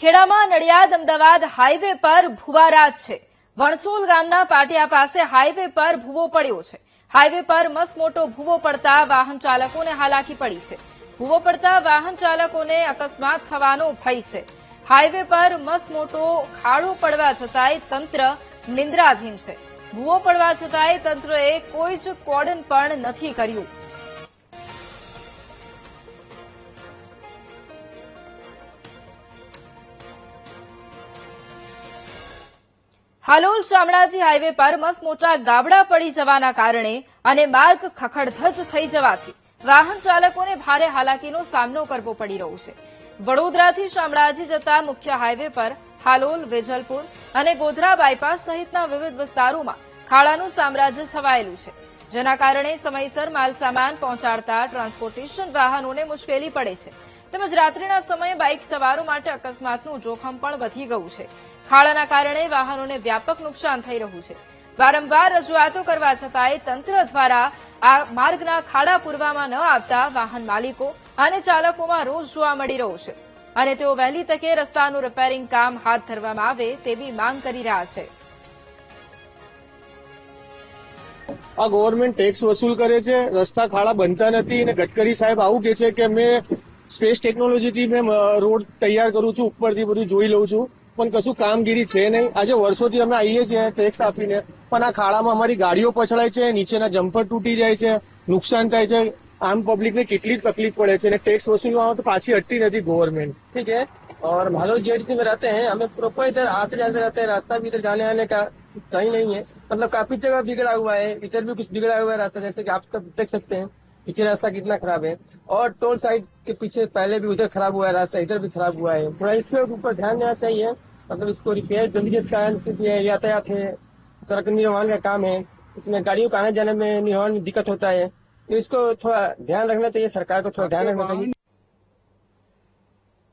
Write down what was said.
ખેડામાં Nadiad Ahmedabad highway પર ભુવારાજ છે। વણસોલ ગામના પાટિયા પાસે હાઈવે પર ભૂવો પડ્યો છે। હાઈવે પર મસમોટો ભૂવો પડતા વાહન ચાલકોને હાલાકી પડી છે। ભૂવો પડતા વાહન ચાલકોને અકસ્માત થવાનો ભય છે। હાઈવે પર મસમોટો ખાડો પડવા છતાંય તંત્ર નિંદ્રાધીન છે। ભૂવો પડવા છતાંય તંત્રએ કોઈ જ કોર્ડન પણ નથી કર્યું। હાલોલ શામળાજી હાઈવે પર મસમોટા ગાબડા પડી જવાના કારણે અને માર્ગ ખખડધજ થઈ જવાથી વાહન ચાલકોને ભારે હાલાકીનો સામનો કરવો પડી રહ્યો છે। વડોદરાથી શામળાજી જતા મુખ્ય હાઈવે પર હાલોલ, વેજલપુર અને ગોધરા બાયપાસ સહિતના વિવિધ વિસ્તારોમાં ખાડાનું સામ્રાજ્ય છવાયેલું છે, જેના કારણે સમયસર માલસામાન પહોંચાડતા ટ્રાન્સપોર્ટેશન વાહનોને મુશ્કેલી પડે છે, તેમજ રાત્રિના સમયે બાઇક સવારો માટે અકસ્માતનું જોખમ પણ વધી ગયું છે। ખાડાના કારણે વાહનોને વ્યાપક નુકસાન થઈ રહ્યું છે। વારંવાર રજૂઆતો કરવા છતાંય તંત્ર દ્વારા આ માર્ગના ખાડા પૂરવામાં ન આવતા વાહન માલિકો અને ચાલકોમાં રોષ જોવા મળી રહ્યો છે અને તેઓ વહેલી તકે રસ્તાનું રિપેરિંગ કામ હાથ ધરવામાં આવે તેવી માંગ કરી રહ્યા છે। આ ગવર્મેન્ટ ટેક્સ વસૂલ કરે છે, રસ્તા ખાડા બનતા નથી અને ગડકરી સાહેબ આવું કે છે કે મેં સ્પેસ ટેકનોલોજીથી મેં રોડ તૈયાર કરું છું, ઉપરથી બધું જોઈ લઉં છું, પણ કશું કામગીરી છે નહીં। આજે વર્ષોથી અમે આવીએ છીએ ટેક્સ આપીને, પણ આ ખાડામાં અમારી ગાડીઓ પછડાય છે, નીચેના જમ્પર તૂટી જાય છે, नुकसान થાય છે, आम पब्लिक ने कितनी तकलीफ पड़े है। टैक्स वसूलवा तो पाछी हटती नहीं गवर्नमेंट। ठीक है, और भालोल जेडसी में रहते हैं, हमें प्रॉपर इधर आते जाते रहते हैं, रास्ता भी इधर जाने आने का सही नहीं है, मतलब काफी जगह बिगड़ा हुआ है, इधर भी कुछ बिगड़ा हुआ है रास्ता, जैसे कि आप सब देख सकते हैं पीछे रास्ता कितना खराब है, और टोल साइड के पीछे पहले भी उधर खराब हुआ है रास्ता, इधर भी खराब हुआ है। थोड़ा इसके ऊपर ध्यान देना चाहिए, मतलब इसको रिपेयर जल्दी से कराना, क्योंकि यातायात है, सड़क निर्माण का काम है, इसमें गाड़ियों को आने जाने में निर्माण में दिक्कत होता है, तो इसको थोड़ा ध्यान रखना चाहिए, सरकार को थोड़ा ध्यान रखना चाहिए।